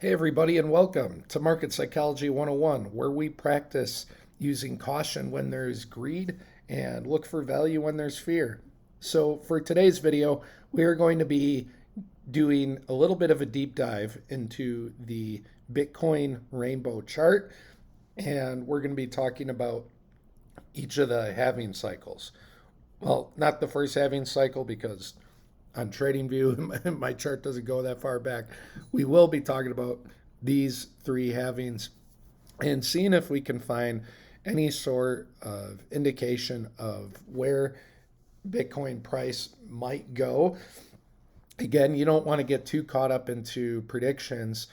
Hey, everybody, and welcome to Market Psychology 101, where we practice using caution when there's greed and look for value when there's fear. So, for today's video, we are going to be doing a little bit of a deep dive into the Bitcoin rainbow chart, and we're going to be talking about each of the halving cycles. Well, not the first halving cycle because on TradingView, my chart doesn't go that far back. We will be talking about these three halvings and seeing if we can find any sort of indication of where Bitcoin price might go. Again, you don't want to get too caught up into predictions.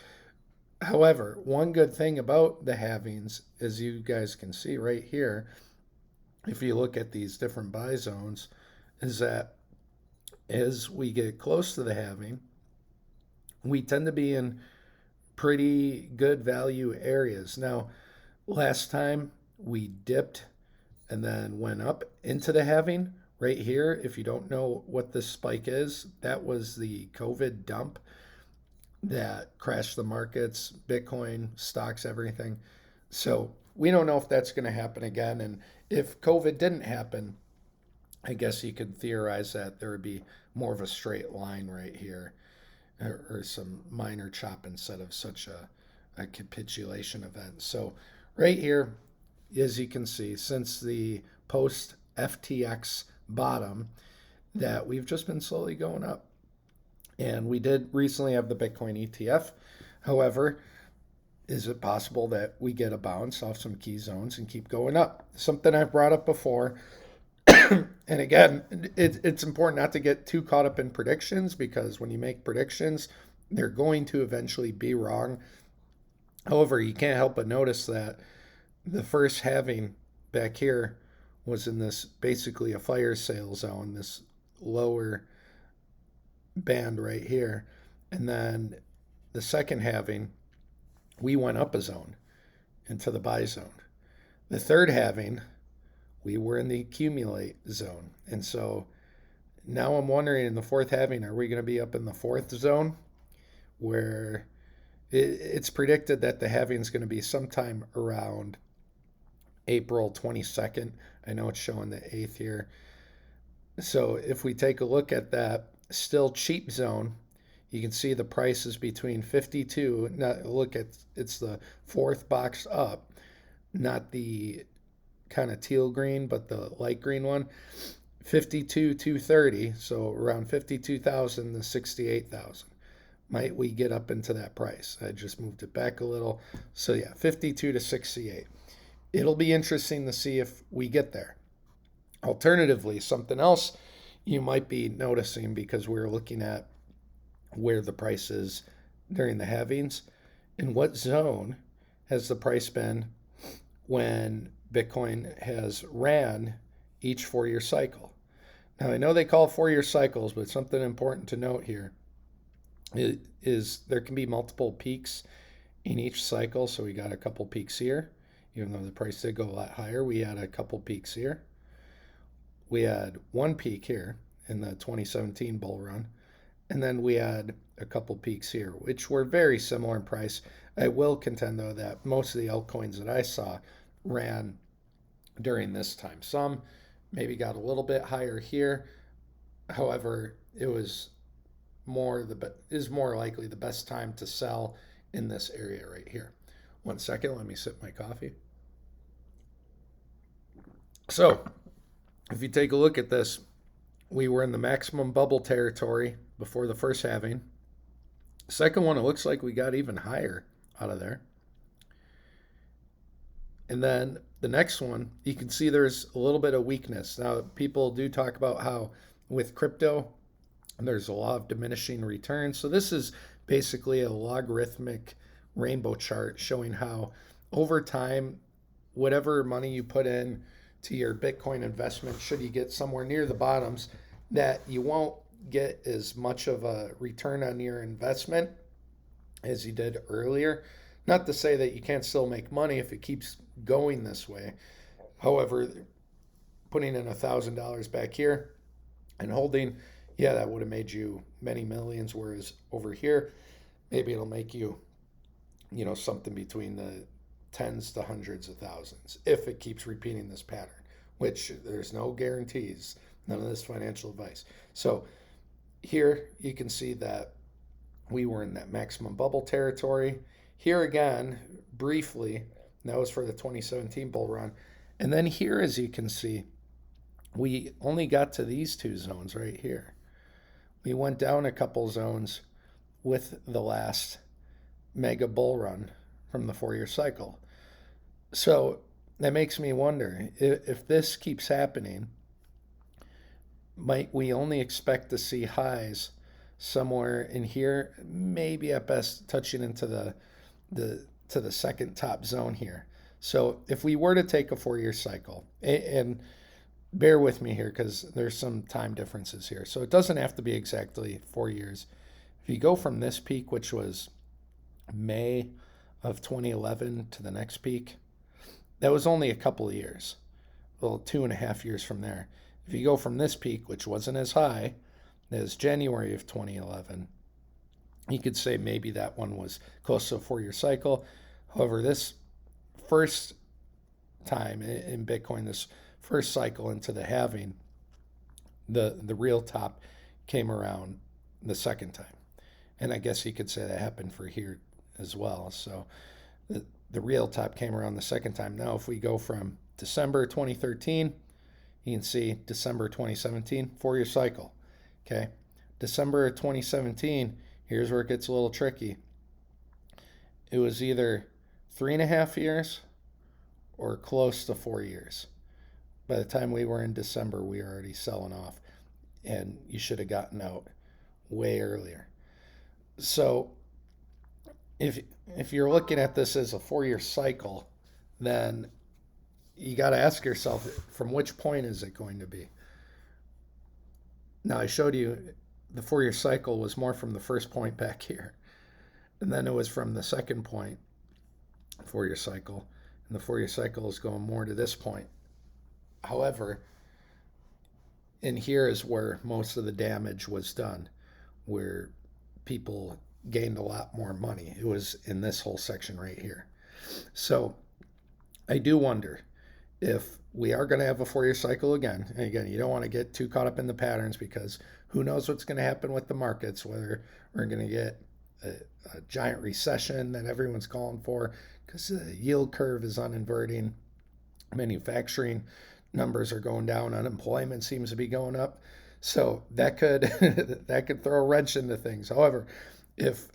However, one good thing about the halvings, as you guys can see right here, if you look at these different buy zones, is that as we get close to the halving, we tend to be in pretty good value areas. Now, last time we dipped and then went up into the halving right here. If you don't know what this spike is, that was the COVID dump that crashed the markets, Bitcoin, stocks, everything. So we don't know if that's going to happen again. And if COVID didn't happen, I guess you could theorize that there would be more of a straight line right here, or some minor chop instead of such a capitulation event. So, right here, as you can see, since the post FTX bottom, that we've just been slowly going up. And we did recently have the Bitcoin ETF. However, is it possible that we get a bounce off some key zones and keep going up? Something I've brought up before. And again, it's important not to get too caught up in predictions because when you make predictions, they're going to eventually be wrong. However, you can't help but notice that the first halving back here was in this basically a fire sale zone, this lower band right here. And then the second halving, we went up a zone into the buy zone. The third halving, we were in the accumulate zone. And so now I'm wondering in the fourth halving, are we going to be up in the fourth zone where it's predicted that the halving is going to be sometime around April 22nd. I know it's showing the 8th here. So if we take a look at that still cheap zone, you can see the price is between 52. Now look at it's the fourth box up, not the kind of teal green, but the light green one. 52,230, so around 52,000 to 68,000. Might we get up into that price? I just moved it back a little. So yeah, 52 to 68. It'll be interesting to see if we get there. Alternatively, something else you might be noticing because we're looking at where the price is during the halvings. In what zone has the price been when Bitcoin has ran each 4-year cycle? Now, I know they call 4-year cycles, but something important to note here is there can be multiple peaks in each cycle. So we got a couple peaks here, even though the price did go a lot higher. We had a couple peaks here. We had one peak here in the 2017 bull run. And then we had a couple peaks here, which were very similar in price. I will contend, though, that most of the altcoins that I saw ran during this time. Some maybe got a little bit higher here. However, it was more likely the best time to sell in this area right here. 1 second, let me sip my coffee. So, if you take a look at this, we were in the maximum bubble territory before the first halving. Second one, it looks like we got even higher out of there. And then the next one, you can see there's a little bit of weakness. Now, people do talk about how with crypto, there's a law of diminishing returns. So this is basically a logarithmic rainbow chart showing how over time, whatever money you put in to your Bitcoin investment, should you get somewhere near the bottoms, that you won't get as much of a return on your investment as you did earlier. Not to say that you can't still make money if it keeps going this way. However, putting in $1,000 back here and holding, yeah, that would have made you many millions. Whereas over here, maybe it'll make you something between the tens to hundreds of thousands if it keeps repeating this pattern, which there's no guarantees, none of this financial advice. So here you can see that we were in that maximum bubble territory. Here again, briefly, that was for the 2017 bull run. And then here, as you can see, we only got to these two zones right here. We went down a couple zones with the last mega bull run from the 4-year cycle. So that makes me wonder, if this keeps happening, might we only expect to see highs somewhere in here, maybe at best touching into the second top zone here. So if we were to take a 4-year cycle, and bear with me here because there's some time differences here, so it doesn't have to be exactly 4 years. If you go from this peak, which was May of 2011, to the next peak, that was only a couple of years, well, 2.5 years from there. If you go from this peak, which wasn't as high as January of 2011, you could say maybe that one was close to a 4-year cycle. However, this first time in Bitcoin, this first cycle into the halving, the real top came around the second time. And I guess you could say that happened for here as well. So the real top came around the second time. Now, if we go from December 2013, you can see December 2017, 4-year cycle. Okay, December 2017, here's where it gets a little tricky. It was either 3.5 years or close to 4 years. By the time we were in December, we were already selling off, and you should have gotten out way earlier. So if you're looking at this as a 4-year cycle, then you got to ask yourself, from which point is it going to be? Now, I showed you the 4-year cycle was more from the first point back here, and then it was from the second point, 4-year cycle, and the 4-year cycle is going more to this point. However, in here is where most of the damage was done, where people gained a lot more money. It was in this whole section right here. So I do wonder if we are going to have a 4-year cycle again. And again, you don't want to get too caught up in the patterns, because who knows what's going to happen with the markets, whether we're going to get a giant recession that everyone's calling for because the yield curve is uninverting, manufacturing numbers are going down, unemployment seems to be going up. So that could that could throw a wrench into things. However, if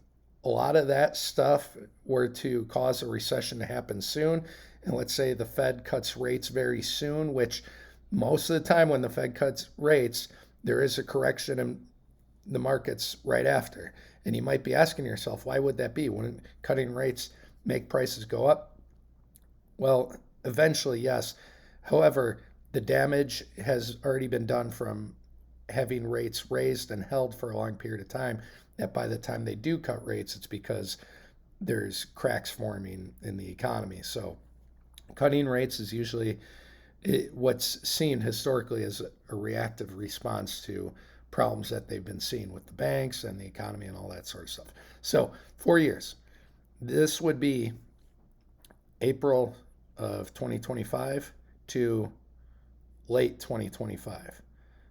a lot of that stuff were to cause a recession to happen soon, and let's say the Fed cuts rates very soon, which most of the time when the Fed cuts rates, there is a correction in the markets right after. And you might be asking yourself, why would that be? Wouldn't cutting rates make prices go up? Well, eventually, yes. However, the damage has already been done from having rates raised and held for a long period of time, that by the time they do cut rates, it's because there's cracks forming in the economy. So cutting rates is usually what's seen historically as a reactive response to problems that they've been seeing with the banks and the economy and all that sort of stuff. So 4 years. This would be April of 2025 to late 2025.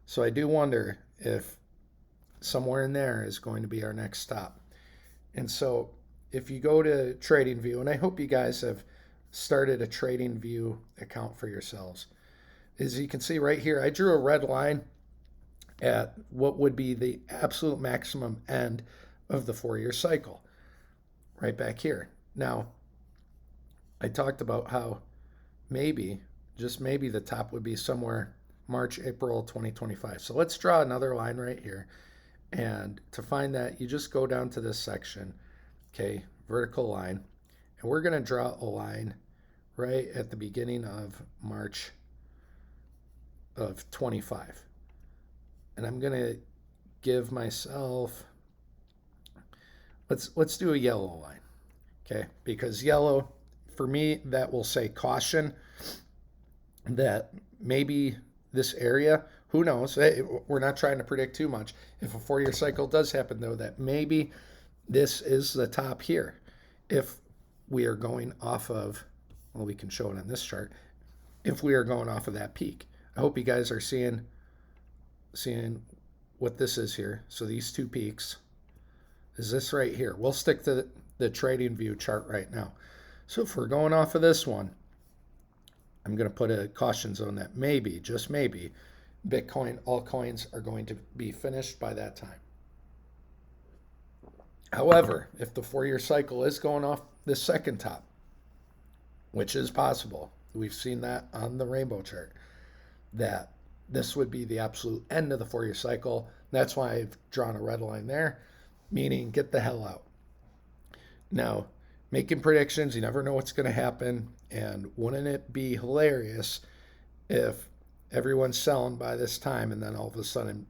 So I do wonder if somewhere in there is going to be our next stop. And so if you go to TradingView, and I hope you guys have started a TradingView account for yourselves, as you can see right here, I drew a red line at what would be the absolute maximum end of the 4-year cycle, right back here. Now, I talked about how maybe, just maybe, the top would be somewhere March, April 2025. So let's draw another line right here. And to find that, you just go down to this section, okay, vertical line, and we're going to draw a line right at the beginning of March of 25. And I'm going to give myself, let's do a yellow line, okay, because yellow, for me, that will say caution, that maybe this area, who knows, we're not trying to predict too much. If a 4-year cycle does happen, though, that maybe this is the top here. If we are going off of, well, we can show it on this chart, if we are going off of that peak. I hope you guys are seeing what this is here. So these two peaks is this right here. We'll stick to the trading view chart right now. So if we're going off of this one, I'm going to put a caution zone that maybe, just maybe, Bitcoin altcoins are going to be finished by that time. However, if the 4-year cycle is going off this second top, which is possible, we've seen that on the rainbow chart, that this would be the absolute end of the 4-year cycle. That's why I've drawn a red line there, meaning get the hell out. Now, making predictions, you never know what's going to happen. And wouldn't it be hilarious if everyone's selling by this time and then all of a sudden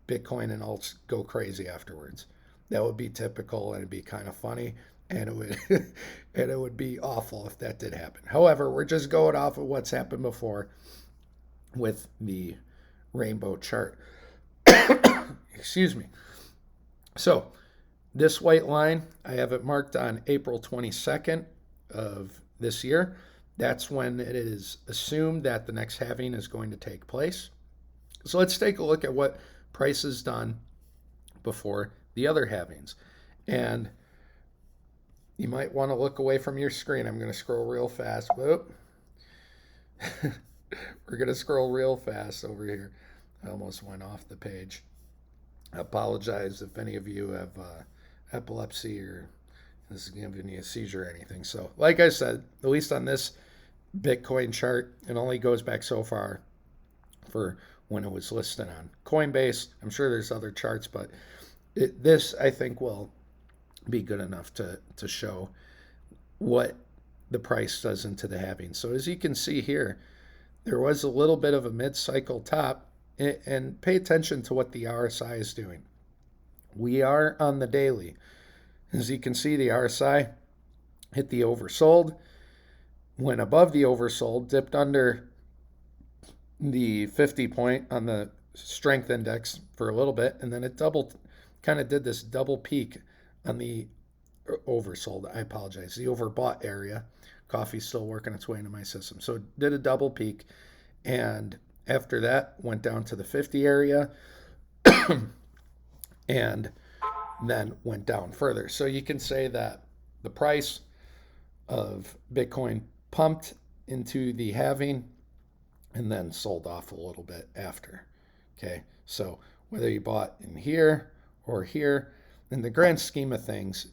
Bitcoin and alts go crazy afterwards? That would be typical, and it'd be kind of funny, and it would be awful if that did happen. However, we're just going off of what's happened before with the rainbow chart. Excuse me. So this white line, I have it marked on April 22nd of this year. That's when it is assumed that the next halving is going to take place. So let's take a look at what price has done before the other halvings. And you might want to look away from your screen. I'm going to scroll real fast. Whoop. We're going to scroll real fast over here. I almost went off the page. I apologize if any of you have epilepsy or this is giving you a seizure or anything. So like I said, at least on this Bitcoin chart, it only goes back so far for when it was listed on Coinbase. I'm sure there's other charts, but this I think will be good enough to show what the price does into the halving. So as you can see here, there was a little bit of a mid-cycle top, and pay attention to what the RSI is doing. We are on the daily. As you can see, the RSI hit the oversold, went above the oversold, dipped under the 50 point on the strength index for a little bit, and then it kind of did this double peak on the oversold. I apologize, the overbought area. Coffee's still working its way into my system. So it did a double peak, and after that went down to the 50 area and then went down further. So you can say that the price of Bitcoin pumped into the halving and then sold off a little bit after. Okay, so whether you bought in here or here, in the grand scheme of things,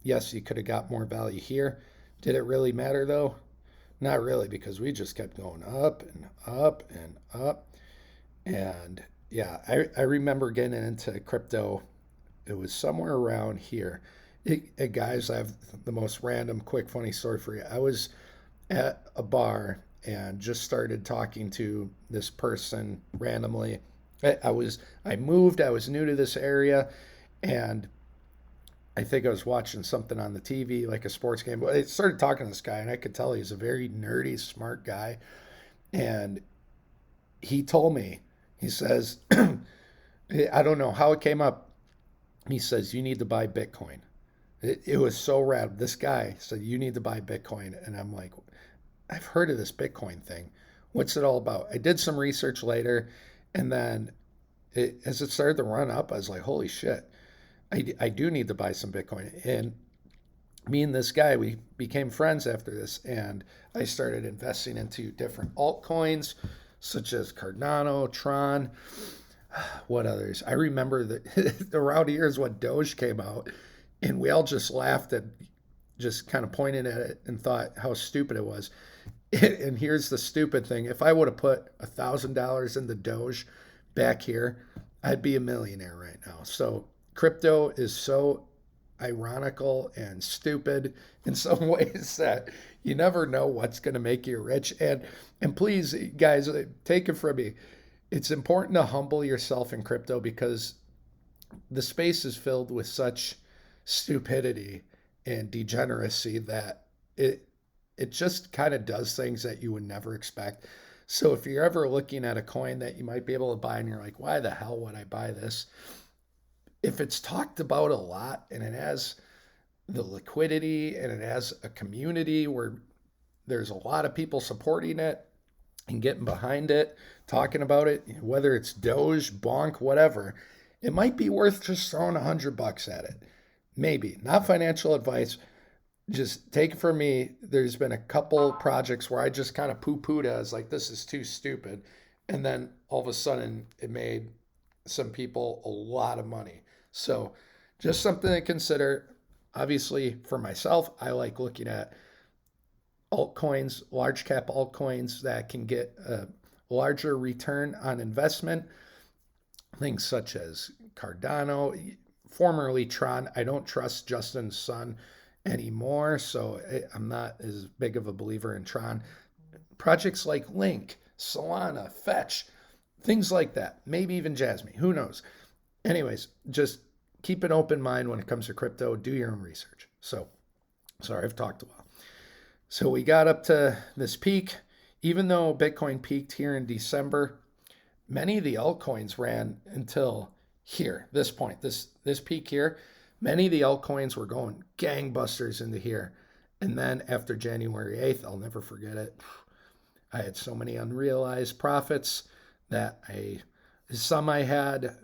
yes, you could have got more value here. Did it really matter though? Not really, because we just kept going up and up and up. And yeah, I remember getting into crypto. It was somewhere around here. Guys, I have the most random, quick, funny story for you. I was at a bar and just started talking to this person randomly. I moved, I was new to this area, and I think I was watching something on the TV, like a sports game. But I started talking to this guy, and I could tell he's a very nerdy, smart guy. And he told me, he says, I don't know how it came up. He says, you need to buy Bitcoin. It was so rad. This guy said, you need to buy Bitcoin. And I'm like, I've heard of this Bitcoin thing. What's it all about? I did some research later. And then as it started to run up, I was like, holy shit. I do need to buy some Bitcoin. And me and this guy, we became friends after this. And I started investing into different altcoins, such as Cardano, Tron, what others? I remember that around here is when Doge came out. And we all just laughed at, just kind of pointed at it and thought how stupid it was. And here's the stupid thing. If I would have put $1,000 in the Doge back here, I'd be a millionaire right now. So crypto is so ironical and stupid in some ways that you never know what's going to make you rich. And please, guys, take it from me. It's important to humble yourself in crypto because the space is filled with such stupidity and degeneracy that it just kind of does things that you would never expect. So if you're ever looking at a coin that you might be able to buy and you're like, why the hell would I buy this? If it's talked about a lot and it has the liquidity, and it has a community where there's a lot of people supporting it and getting behind it, talking about it, whether it's Doge, Bonk, whatever, it might be worth just throwing $100 at it. Maybe. Not financial advice. Just take it from me. There's been a couple projects where I just kind of poo-pooed it. I was like, this is too stupid. And then all of a sudden it made some people a lot of money. So just something to consider. Obviously, for myself, I like looking at altcoins, large cap altcoins that can get a larger return on investment. Things such as Cardano, formerly Tron. I don't trust Justin Sun anymore, so I'm not as big of a believer in Tron. Projects like Link, Solana, Fetch, things like that. Maybe even Jasmine. Who knows? Anyways, just keep an open mind when it comes to crypto. Do your own research. So, sorry, I've talked a while. So we got up to this peak. Even though Bitcoin peaked here in December, many of the altcoins ran until here, this point, this peak here. Many of the altcoins were going gangbusters into here. And then after January 8th, I'll never forget it. I had so many unrealized profits that some I had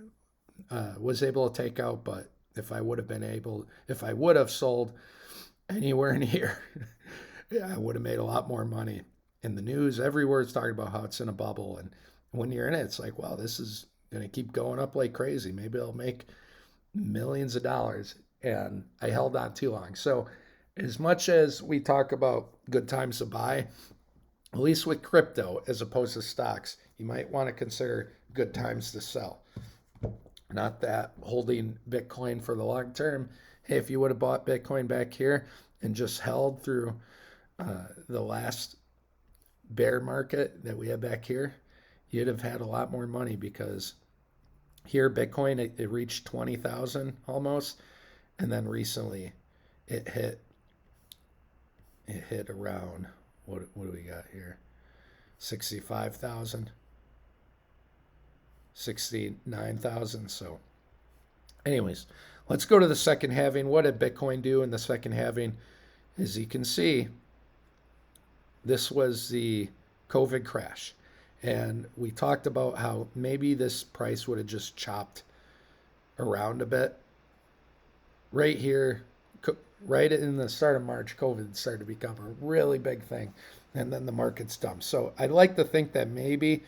was able to take out, but if I would have sold anywhere in here, I would have made a lot more money. In the news, everywhere it's talking about how it's in a bubble. And when you're in it, it's like, wow, this is going to keep going up like crazy. Maybe I'll make millions of dollars. And I held on too long. So as much as we talk about good times to buy, at least with crypto as opposed to stocks, you might want to consider good times to sell. Not that holding Bitcoin for the long term. Hey, if you would have bought Bitcoin back here and just held through the last bear market that we had back here, you'd have had a lot more money, because here Bitcoin, it reached 20,000 almost, and then recently it hit around, what do we got here, 65,000, 69,000. So anyways, let's go to the second halving. What did Bitcoin do in the second halving? As you can see, this was the COVID crash. And we talked about how maybe this price would have just chopped around a bit. Right here, right in the start of March, COVID started to become a really big thing. And then the market's dumped. So I'd like to think that maybe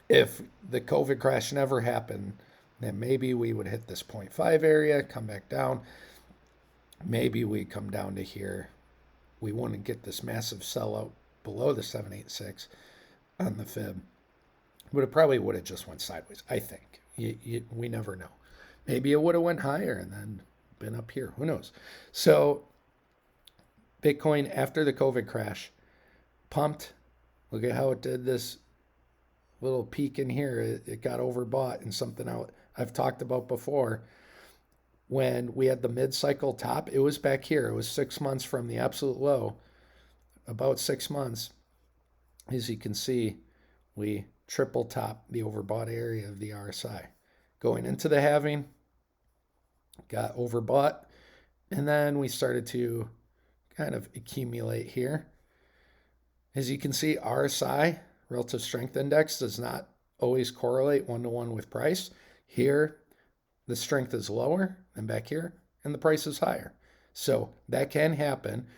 if the COVID crash never happened, then maybe we would hit this 0.5 area, come back down. Maybe we come down to here. We wouldn't get this massive sellout below the 786 on the fib, but it probably would have just went sideways. I think we never know. Maybe it would have went higher and then been up here. Who knows? So Bitcoin, after the COVID crash, pumped. Look at how it did this little peak in here. It got overbought and something I've talked about before. When we had the mid-cycle top, it was back here. It was 6 months from the absolute low, about 6 months. As you can see, we triple top the overbought area of the RSI. Going into the halving, got overbought, and then we started to kind of accumulate here. As you can see, RSI, Relative Strength Index, does not always correlate one-to-one with price. Here, the strength is lower than back here, and the price is higher. So that can happen.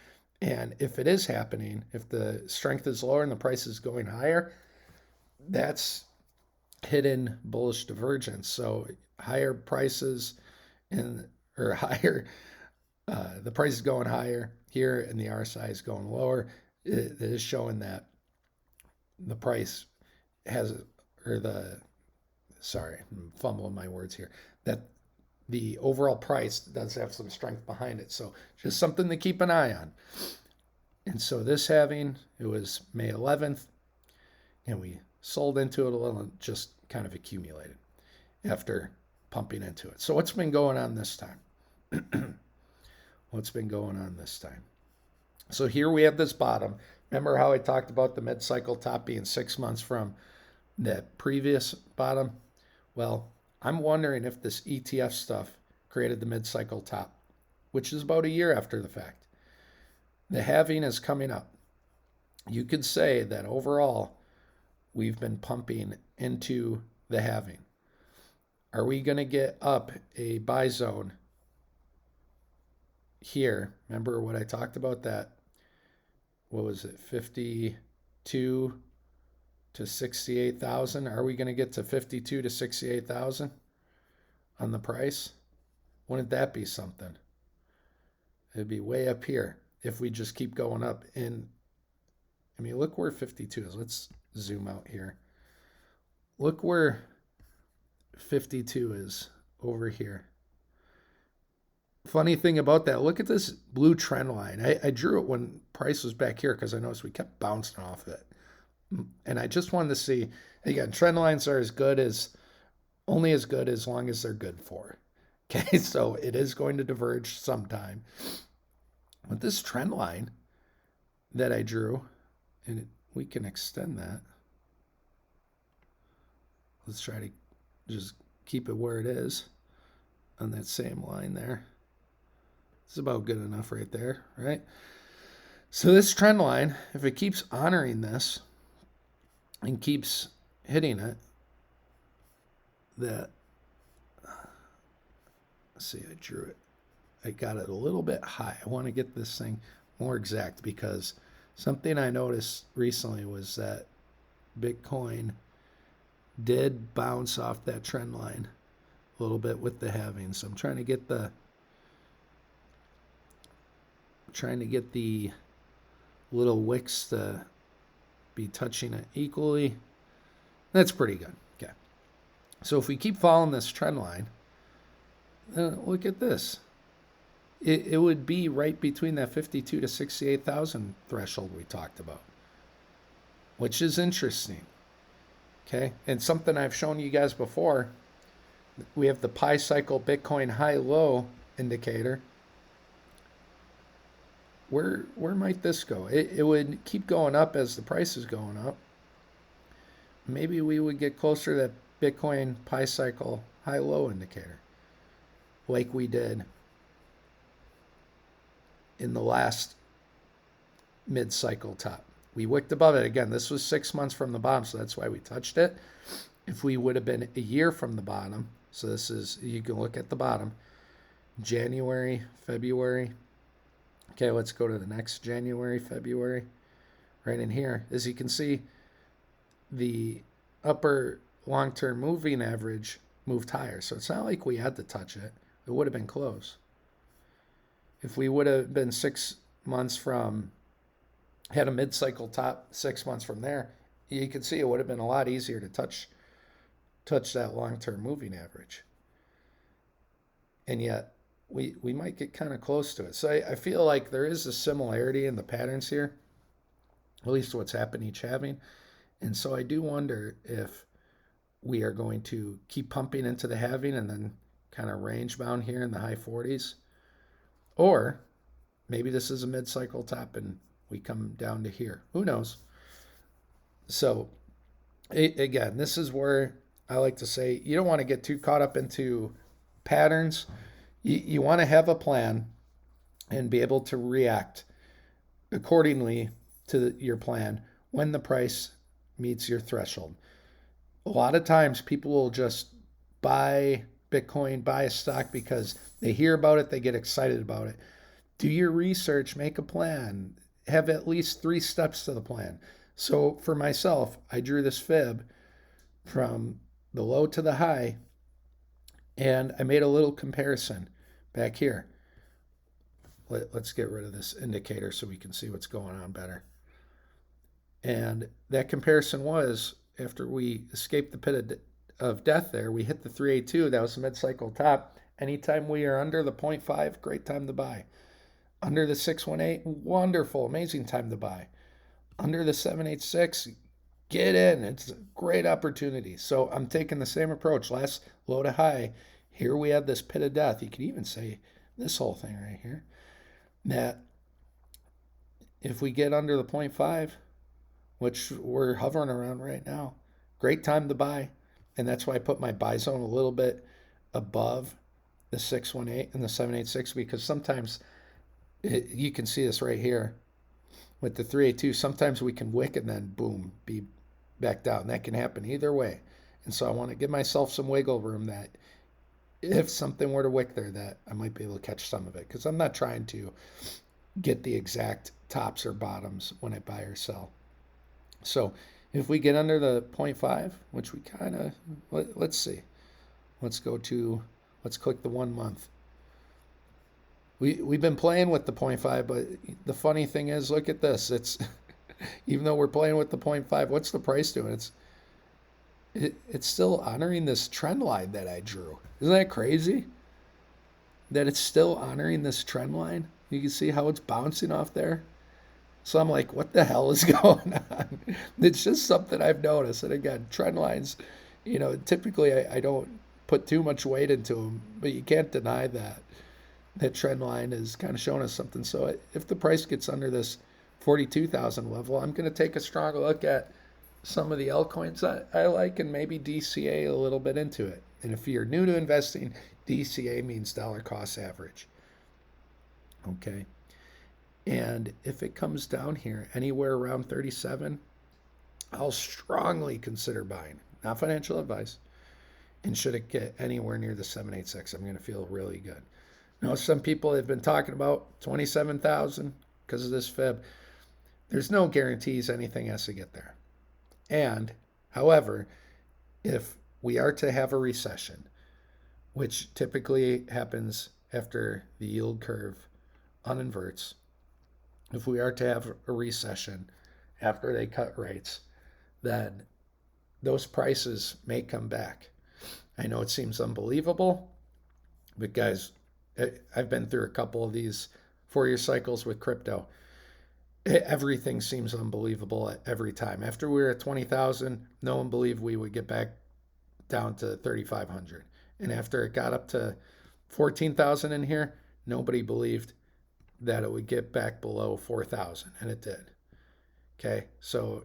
And if it is happening, if the strength is lower and the price is going higher, that's hidden bullish divergence. So higher prices or higher, the price is going higher here and the RSI is going lower. It is showing that the price sorry, I'm fumbling my words here, that the overall price does have some strength behind it. So just something to keep an eye on. And so this halving, it was May 11th, and we sold into it a little and just kind of accumulated after pumping into it. So what's been going on this time? What's been going on this time? So here we have this bottom. Remember how I talked about the mid-cycle top being 6 months from that previous bottom? Well, I'm wondering if this ETF stuff created the mid-cycle top. which is about a year after the fact. The halving is coming up. You could say that overall, we've been pumping into the halving. Are we going to get up a buy zone here? Remember what I talked about that? What was it? 52 to 68,000. Are we going to get to 52 to 68,000 on the price? Wouldn't that be something? It'd be way up here if we just keep going up. And I mean, look where 52 is. Let's zoom out here. Look where 52 is over here. Funny thing about that, look at this blue trend line. I drew it when price was back here because I noticed we kept bouncing off of it. And I just wanted to see, again, trend lines are only as good as long as they're good for. Okay, so it is going to diverge sometime. But this trend line that I drew, and we can extend that. Let's try to just keep it where it is on that same line there. It's about good enough right there, right? So this trend line, if it keeps honoring this and keeps hitting it, let's see, I drew it. I got it a little bit high. I want to get this thing more exact because something I noticed recently was that Bitcoin did bounce off that trend line a little bit with the halving. So I'm trying to get the little wicks to be touching it equally. That's pretty good. Okay. So if we keep following this trend line, look at this. It would be right between that 52 to 68,000 threshold we talked about, which is interesting. Okay. And something I've shown you guys before, we have the Pi Cycle Bitcoin high-low indicator. Where might this go? It would keep going up as the price is going up. Maybe we would get closer to that Bitcoin Pi Cycle high-low indicator like we did in the last mid-cycle top. We wicked above it. Again, this was 6 months from the bottom, so that's why we touched it. If we would have been a year from the bottom, so this is, you can look at the bottom, January, February. Okay, let's go to the next January, February. Right in here, as you can see, the upper long-term moving average moved higher. So it's not like we had to touch it. It would have been close. If we would have been 6 months from, had a mid-cycle top 6 months from there, you can see it would have been a lot easier to touch that long-term moving average. And yet, we might get kind of close to it. So I feel like there is a similarity in the patterns here, at least what's happened each halving. And so I do wonder if we are going to keep pumping into the halving and then kind of range bound here in the high 40s. Or maybe this is a mid-cycle top and we come down to here. Who knows? So again, this is where I like to say you don't want to get too caught up into patterns. You want to have a plan and be able to react accordingly to your plan when the price meets your threshold. A lot of times people will just buy Bitcoin, buy a stock because they hear about it, they get excited about it. Do your research, make a plan, have at least 3 steps to the plan. So for myself, I drew this fib from the low to the high, and I made a little comparison back here. Let's get rid of this indicator so we can see what's going on better. And that comparison was, after we escaped the pit of death there, we hit the 382. That was a mid-cycle top. Anytime we are under the 0.5, great time to buy. Under the 618, wonderful, amazing time to buy. Under the 786, get in. It's a great opportunity. So I'm taking the same approach. Last low to high, here we have this pit of death. You could even say this whole thing right here, that if we get under the 0.5, which we're hovering around right now, great time to buy. And that's why I put my buy zone a little bit above the 618 and the 786, because sometimes you can see this right here with the 382. Sometimes we can wick and then boom, be back down. That can happen either way. And so I want to give myself some wiggle room that if something were to wick there, that I might be able to catch some of it, because I'm not trying to get the exact tops or bottoms when I buy or sell. So if we get under the 0.5, which we kind of, let's see. Let's click the 1 month. We've been playing with the 0.5, but the funny thing is, look at this. It's even though we're playing with the 0.5, what's the price doing? It's still honoring this trend line that I drew. Isn't that crazy? That it's still honoring this trend line. You can see how it's bouncing off there. So I'm like, what the hell is going on? It's just something I've noticed. And again, trend lines, typically I don't put too much weight into them, but you can't deny that trend line is kind of showing us something. So if the price gets under this 42,000 level, I'm going to take a stronger look at some of the altcoins I like and maybe DCA a little bit into it. And if you're new to investing, DCA means dollar cost average. Okay. And if it comes down here anywhere around 37, I'll strongly consider buying. Not financial advice. And should it get anywhere near the 786, I'm going to feel really good. Now, some people have been talking about 27,000 because of this fib. There's no guarantees anything has to get there. And, however, if we are to have a recession, which typically happens after the yield curve uninverts, if we are to have a recession after they cut rates, then those prices may come back. I know it seems unbelievable, but guys, I've been through a couple of these 4-year cycles with crypto. Everything seems unbelievable every time. After we were at 20,000, no one believed we would get back down to 3,500. And after it got up to 14,000 in here, nobody believed that it would get back below 4,000, and it did. Okay, so,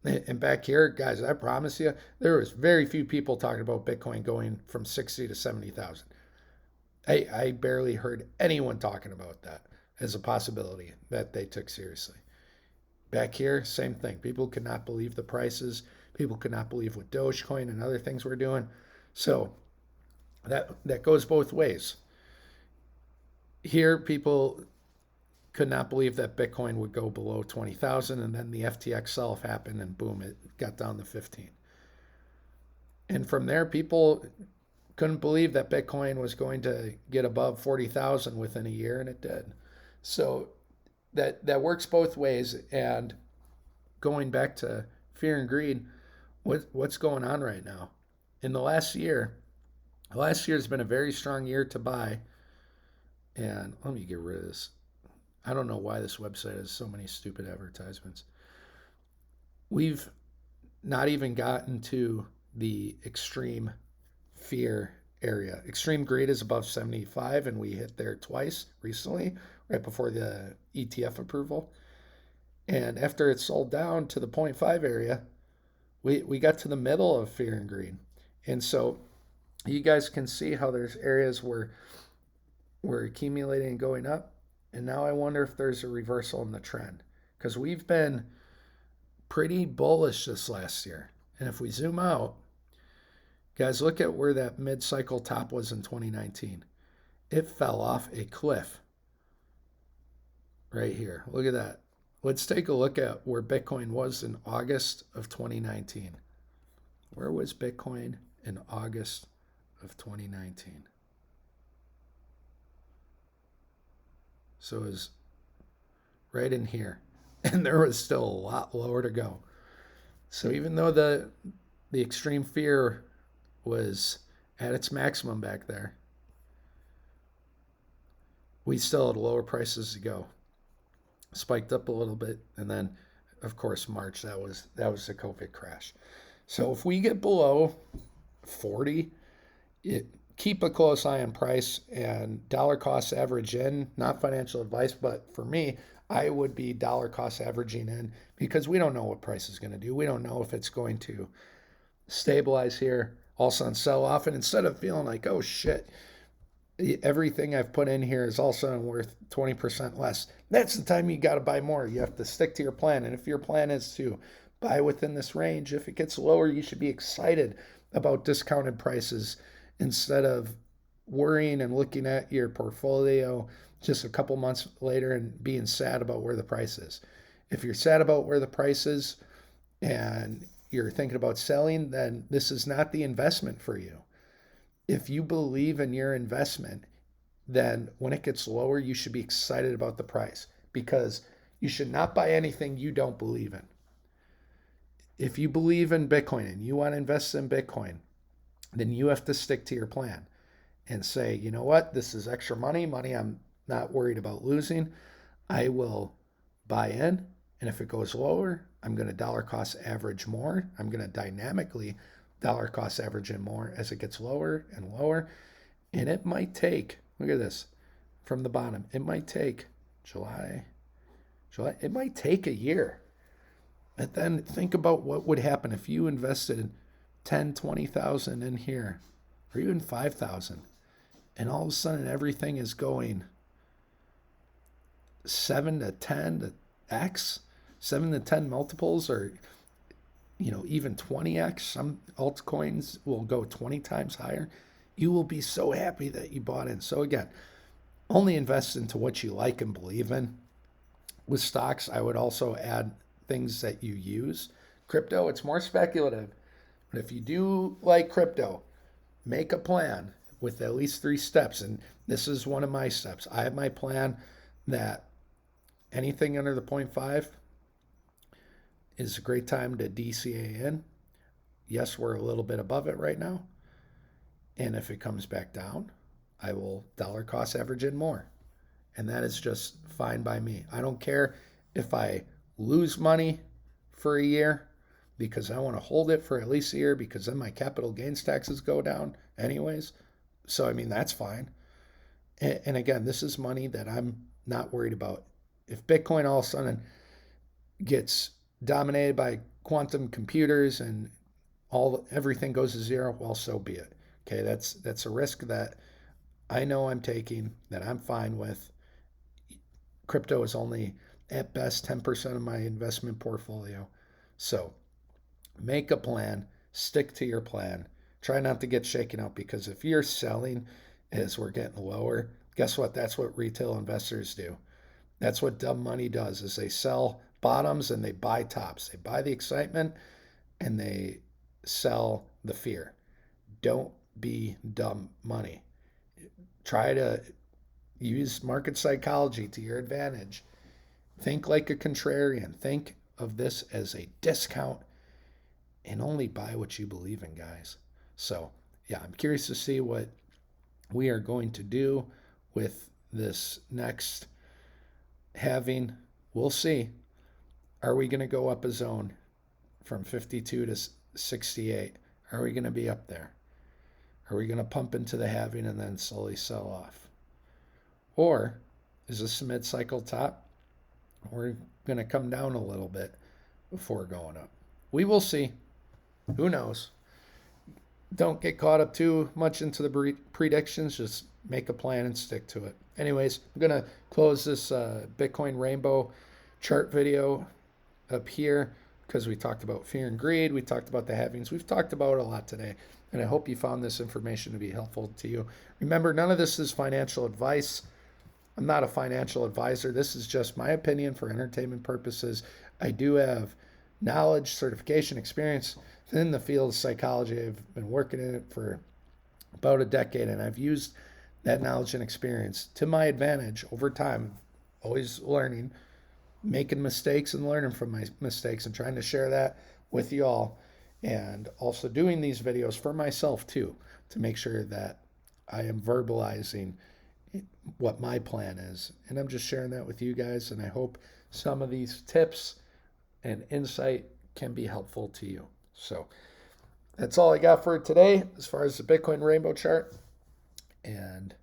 and back here, guys, I promise you, there was very few people talking about Bitcoin going from 60 to 70,000. I barely heard anyone talking about that as a possibility that they took seriously. Back here, same thing. People could not believe the prices. People could not believe what Dogecoin and other things were doing. So that goes both ways. Here, people could not believe that Bitcoin would go below 20,000, and then the FTX sell-off happened, and boom, it got down to 15. And from there, people couldn't believe that Bitcoin was going to get above 40,000 within a year, and it did. So that works both ways. And going back to fear and greed, what's going on right now? In the last year has been a very strong year to buy. And let me get rid of this. I don't know why this website has so many stupid advertisements. We've not even gotten to the extreme fear area. Extreme greed is above 75, and we hit there twice recently, right before the ETF approval. And after it sold down to the 0.5 area, we got to the middle of fear and greed. And so you guys can see how there's areas where we're accumulating and going up. And now I wonder if there's a reversal in the trend, because we've been pretty bullish this last year. And if we zoom out, guys, look at where that mid-cycle top was in 2019. It fell off a cliff right here. Look at that. Let's take a look at where Bitcoin was in August of 2019. Where was Bitcoin in August of 2019? So it was right in here. And there was still a lot lower to go. So even though the extreme fear was at its maximum back there, we still had lower prices to go. Spiked up a little bit, and then of course March, that was the COVID crash. So if we get below 40, keep a close eye on price and dollar cost average in. Not financial advice, but for me, I would be dollar cost averaging in, because we don't know what price is going to do. We don't know if it's going to stabilize here, all of a sudden sell off, and instead of feeling like, oh shit, everything I've put in here is also worth 20% less. That's the time you got to buy more. You have to stick to your plan. And if your plan is to buy within this range, if it gets lower, you should be excited about discounted prices instead of worrying and looking at your portfolio just a couple months later and being sad about where the price is. If you're sad about where the price is and you're thinking about selling, then this is not the investment for you. If you believe in your investment, then when it gets lower, you should be excited about the price because you should not buy anything you don't believe in. If you believe in Bitcoin and you want to invest in Bitcoin, then you have to stick to your plan and say, you know what, this is extra money I'm not worried about losing. I will buy in. And if it goes lower, I'm going to dollar cost average more. I'm going to dynamically dollar cost average in more as it gets lower and lower. And it might take, look at this from the bottom, it might take July, it might take a year. And then think about what would happen if you invested 10, 20,000 in here, or even 5,000, and all of a sudden everything is going 7 to 10 to X, 7 to 10 multiples, or even 20x. Some altcoins will go 20 times higher. You will be so happy that you bought in. So again, only invest into what you like and believe in. With stocks, I would also add things that you use. Crypto, it's more speculative. But if you do like crypto, make a plan with at least 3 steps. And this is one of my steps. I have my plan that anything under the 0.5 is a great time to DCA in. Yes, we're a little bit above it right now. And if it comes back down, I will dollar cost average in more. And that is just fine by me. I don't care if I lose money for a year because I want to hold it for at least a year because then my capital gains taxes go down anyways. So, I mean, that's fine. And again, this is money that I'm not worried about. If Bitcoin all of a sudden gets dominated by quantum computers and everything goes to zero, well, so be it. Okay, that's a risk that I know I'm taking, that I'm fine with. Crypto is only at best 10% of my investment portfolio. So make a plan, stick to your plan. Try not to get shaken out because if you're selling as we're getting lower, guess what? That's what retail investors do. That's what dumb money does is they sell bottoms and they buy tops. They buy the excitement and they sell the fear. Don't be dumb money. Try to use market psychology to your advantage. Think like a contrarian. Think of this as a discount and only buy what you believe in, guys. So, yeah, I'm curious to see what we are going to do with this next halving. We'll see. Are we going to go up a zone from 52 to 68? Are we going to be up there? Are we going to pump into the halving and then slowly sell off? Or is this a mid-cycle top? We're going to come down a little bit before going up. We will see. Who knows? Don't get caught up too much into the predictions. Just make a plan and stick to it. Anyways, I'm going to close this Bitcoin rainbow chart video up here because we talked about fear and greed. We talked about the halvings. We've talked about it a lot today. And I hope you found this information to be helpful to you. Remember, none of this is financial advice. I'm not a financial advisor. This is just my opinion for entertainment purposes. I do have knowledge, certification, experience in the field of psychology. I've been working in it for about a decade, and I've used that knowledge and experience to my advantage over time, always learning, making mistakes and learning from my mistakes and trying to share that with you all. And also doing these videos for myself too, to make sure that I am verbalizing what my plan is. And I'm just sharing that with you guys. And I hope some of these tips and insight can be helpful to you. So that's all I got for today as far as the Bitcoin rainbow chart. And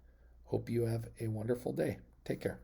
hope you have a wonderful day. Take care.